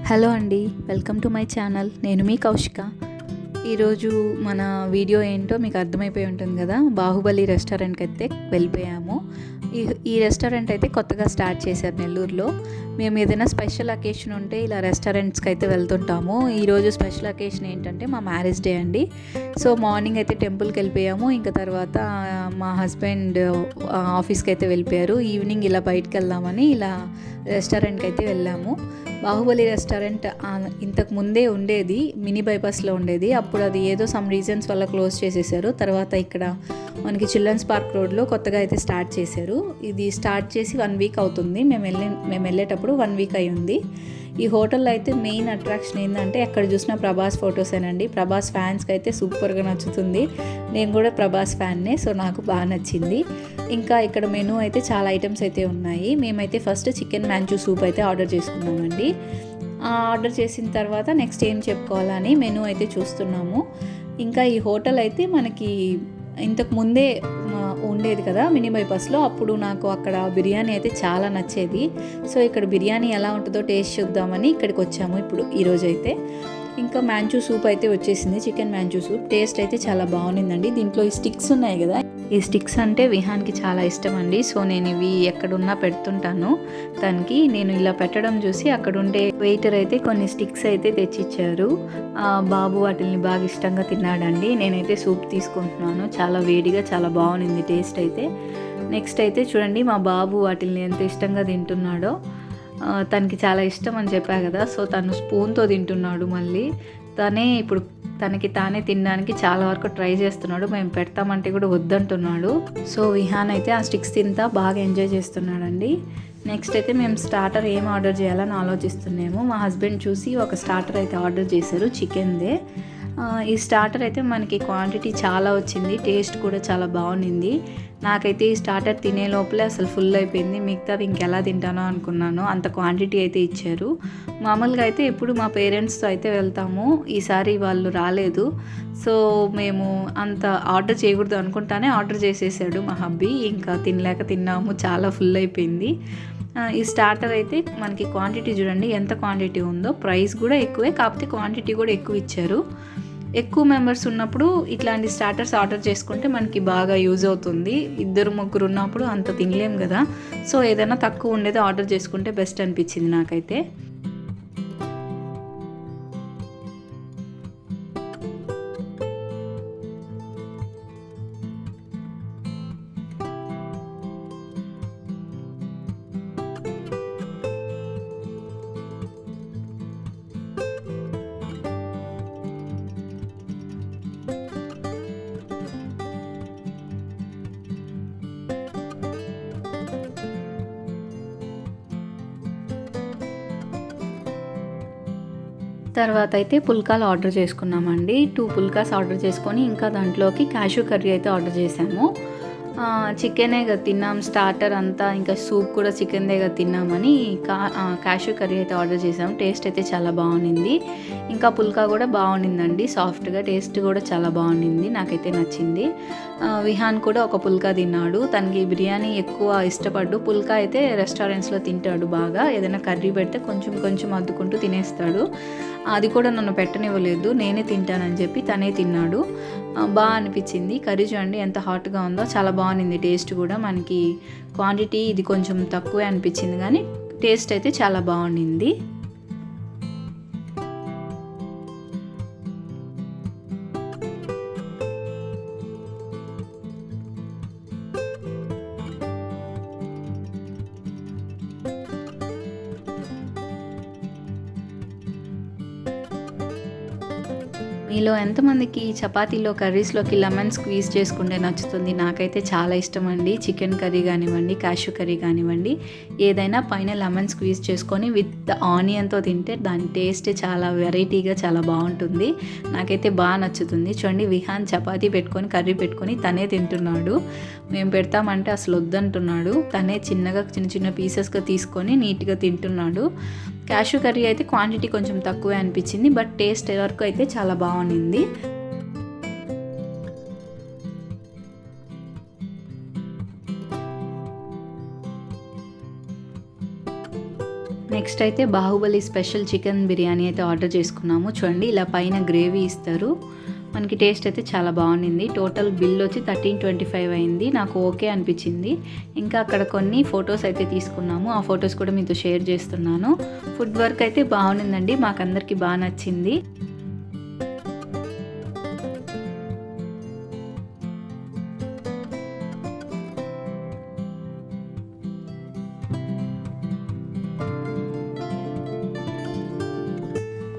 Hello అండి, welcome to my channel. నేను మీ కౌశిక. ఈరోజు మన వీడియో ఏంటో మీకు అర్థమైపోయి ఉంటుంది కదా. బాహుబలి రెస్టారెంట్కి అయితే వెళ్ళిపోయాము. ఈ రెస్టారెంట్ అయితే కొత్తగా స్టార్ట్ చేశారు నెల్లూరులో. మేము ఏదైనా స్పెషల్ అకేషన్ ఉంటే ఇలా రెస్టారెంట్స్కి అయితే వెళ్తుంటాము. ఈరోజు స్పెషల్ అకేషన్ ఏంటంటే మా మ్యారేజ్ డే అండి. సో మార్నింగ్ అయితే టెంపుల్కి వెళ్ళిపోయాము. ఇంకా తర్వాత మా హస్బెండ్ ఆఫీస్కి అయితే వెళ్ళిపోయారు. ఈవినింగ్ ఇలా బయటకు వెళ్దామని ఇలా రెస్టారెంట్కి అయితే వెళ్ళాము. బాహుబలి రెస్టారెంట్ ఇంతకు ముందే ఉండేది, మినీ బైపాస్లో ఉండేది. అప్పుడు అది ఏదో సమ్ రీజన్స్ వల్ల క్లోజ్ చేసేసారు. తర్వాత ఇక్కడ మనకి చిల్డ్రన్స్ పార్క్ రోడ్లో కొత్తగా అయితే స్టార్ట్ చేశారు. ఇది స్టార్ట్ చేసి 1 వీక్ అవుతుంది. మేము వెళ్ళేటప్పుడు 1 వీక్ అయి ఉంది. ఈ హోటల్లో అయితే మెయిన్ అట్రాక్షన్ ఏంటంటే ఎక్కడ చూసినా ప్రభాస్ ఫొటోసేనండి. ప్రభాస్ ఫ్యాన్స్కి అయితే సూపర్గా నచ్చుతుంది. నేను కూడా ప్రభాస్ ఫ్యాన్నే, సో నాకు బాగా నచ్చింది. ఇంకా ఇక్కడ మెనూ అయితే చాలా ఐటమ్స్ అయితే ఉన్నాయి. మేమైతే ఫస్ట్ చికెన్ మ్యాంచూ సూప్ అయితే ఆర్డర్ చేసుకున్నామండి. ఆర్డర్ చేసిన తర్వాత నెక్స్ట్ ఏం చెప్పుకోవాలని మెనూ అయితే చూస్తున్నాము. ఇంకా ఈ హోటల్ అయితే మనకి ఇంతకు ముందే ఉండేది కదా మినీ బైపాస్లో. అప్పుడు నాకు అక్కడ బిర్యానీ అయితే చాలా నచ్చేది. సో ఇక్కడ బిర్యానీ ఎలా ఉంటుందో టేస్ట్ చూద్దామని ఇక్కడికి వచ్చాము ఈరోజైతే. ఇంకా మ్యాంచూ సూప్ అయితే వచ్చేసింది, చికెన్ మ్యాంచూ సూప్. టేస్ట్ అయితే చాలా బాగుండిందండి. దీంట్లో ఈ స్టిక్స్ ఉన్నాయి కదా, ఈ స్టిక్స్ అంటే విహాన్కి చాలా ఇష్టం అండి. సో నేను ఇవి ఎక్కడున్నా పెడుతుంటాను దానికి. నేను ఇలా పెట్టడం చూసి అక్కడుండే వెయిటర్ అయితే కొన్ని స్టిక్స్ అయితే తెచ్చిచ్చారు. బాబు వాటిని బాగా ఇష్టంగా తిన్నాడండి. నేనైతే సూప్ తీసుకుంటున్నాను. చాలా వేడిగా చాలా బాగుంది టేస్ట్ అయితే. నెక్స్ట్ అయితే చూడండి మా బాబు వాటిని ఎంత ఇష్టంగా తింటున్నాడో. తనకి చాలా ఇష్టం అని చెప్పా కదా, సో తను స్పూన్తో తింటున్నాడు. మళ్ళీ ఇప్పుడు తనకి తానే తినడానికి చాలా వరకు ట్రై చేస్తున్నాడు. మేము పెడతామంటే కూడా వద్దంటున్నాడు. సో విహాన్ అయితే ఆ స్టిక్స్ తింటా బాగా ఎంజాయ్ చేస్తున్నాడండి. నెక్స్ట్ అయితే మేము స్టార్టర్ ఏం ఆర్డర్ చేయాలని ఆలోచిస్తున్నాము. మా హస్బెండ్ చూసి ఒక స్టార్టర్ అయితే ఆర్డర్ చేశారు, చికెన్దే. ఈ స్టార్టర్ అయితే మనకి క్వాంటిటీ చాలా వచ్చింది, టేస్ట్ కూడా చాలా బాగుంది. నాకైతే ఈ స్టార్టర్ తినే లోపలే అసలు ఫుల్ అయిపోయింది. మిగతాది ఇంకెలా తింటానో అనుకున్నాను, అంత క్వాంటిటీ అయితే ఇచ్చారు. మామూలుగా అయితే ఎప్పుడు మా పేరెంట్స్తో అయితే వెళ్తాము, ఈసారి వాళ్ళు రాలేదు. సో మేము అంత ఆర్డర్ చేయకూడదు అనుకుంటానే ఆర్డర్ చేసేసాడు మా హబ్బీ. ఇంకా తినలేక తిన్నాము, చాలా ఫుల్ అయిపోయింది. ఈ స్టార్టర్ అయితే మనకి క్వాంటిటీ చూడండి ఎంత క్వాంటిటీ ఉందో. ప్రైస్ కూడా ఎక్కువే, కాకపోతే క్వాంటిటీ కూడా ఎక్కువ ఇచ్చారు. ఎక్కువ మెంబర్స్ ఉన్నప్పుడు ఇట్లాంటి స్టార్టర్స్ ఆర్డర్ చేసుకుంటే మనకి బాగా యూజ్ అవుతుంది. 2-3 ఉన్నప్పుడు అంత తినలేం కదా. సో ఏదైనా తక్కువ ఉండేది ఆర్డర్ చేసుకుంటే బెస్ట్ అనిపించింది నాకైతే. తర్వాత అయితే పుల్కాలు ఆర్డర్ చేసుకున్నామండి. 2 పుల్కాస్ ఆర్డర్ చేసుకొని ఇంకా దాంట్లోకి క్యాష్యూ కర్రీ అయితే ఆర్డర్ చేసాము. చికెనే కదా తిన్నాం స్టార్టర్ అంతా, ఇంకా సూప్ కూడా చికెన్దే కదా తిన్నామని క్యాష్యూ కర్రీ అయితే ఆర్డర్ చేసాము. టేస్ట్ అయితే చాలా బాగుంది. ఇంకా పుల్కా కూడా బాగుండిందండి, సాఫ్ట్గా. టేస్ట్ కూడా చాలా బాగుండింది, నాకైతే నచ్చింది. విహాన్ కూడా ఒక పుల్కా తిన్నాడు. తనకి బిర్యానీ ఎక్కువ ఇష్టపడ్డు. పుల్కా అయితే రెస్టారెంట్స్లో తింటాడు బాగా. ఏదైనా కర్రీ పెడితే కొంచెం కొంచెం అద్దుకుంటూ తినేస్తాడు. అది కూడా నన్ను పెట్టనివ్వలేదు, నేనే తింటానని చెప్పి తనే తిన్నాడు. బాగా అనిపించింది. కర్రీ చూడండి ఎంత హాట్గా ఉందో, చాలా బాగుంది. టేస్ట్ కూడా మనకి క్వాంటిటీ ఇది కొంచెం తక్కువే అనిపించింది, కానీ టేస్ట్ అయితే చాలా బాగుంది. మీలో ఎంతమందికి చపాతీలో కర్రీస్లోకి లెమన్ స్క్వీజ్ చేసుకుంటే నచ్చుతుంది? నాకైతే చాలా ఇష్టం అండి. చికెన్ కర్రీ కానివ్వండి, క్యాష్యూ కర్రీ కానివ్వండి, ఏదైనా పైన లెమన్ స్క్వీజ్ చేసుకొని విత్ ఆనియన్తో తింటే దాని టేస్ట్ చాలా వెరైటీగా చాలా బాగుంటుంది. నాకైతే బాగా నచ్చుతుంది. చూడండి విహాన్ చపాతీ పెట్టుకొని కర్రీ పెట్టుకొని తనే తింటున్నాడు. మేము పెడతామంటే అసలు వద్దంటున్నాడు. తనే చిన్నగా చిన్న చిన్న పీసెస్గా తీసుకొని నీట్గా తింటున్నాడు. క్యాష్యూ కర్రీ అయితే క్వాంటిటీ కొంచెం తక్కువే అనిపించింది, బట్ టేస్ట్ వరకు అయితే చాలా బాగుంది. నెక్స్ట్ అయితే బాహుబలి స్పెషల్ చికెన్ బిర్యానీ అయితే ఆర్డర్ చేసుకున్నాము. చూడండి ఇలా పైన గ్రేవీ ఇస్తారు. మనకి టేస్ట్ అయితే చాలా బాగుండింది. టోటల్ బిల్ వచ్చి 1325 అయింది. నాకు ఓకే అనిపించింది. ఇంకా అక్కడ కొన్ని ఫొటోస్ అయితే తీసుకున్నాము. ఆ ఫొటోస్ కూడా మీతో షేర్ చేస్తున్నాను. ఫుడ్ వర్క్ అయితే బాగుండిందండి, మాకందరికి బాగా నచ్చింది.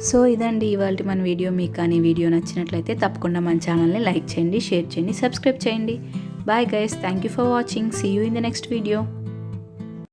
సో ఇదండి ఇవాళ మన వీడియో. మీకు కానీ వీడియో నచ్చినట్లయితే తప్పకుండా మన ఛానల్ని లైక్ చేయండి, షేర్ చేయండి, సబ్స్క్రైబ్ చేయండి. Bye guys, thank you for watching. See you in the next video.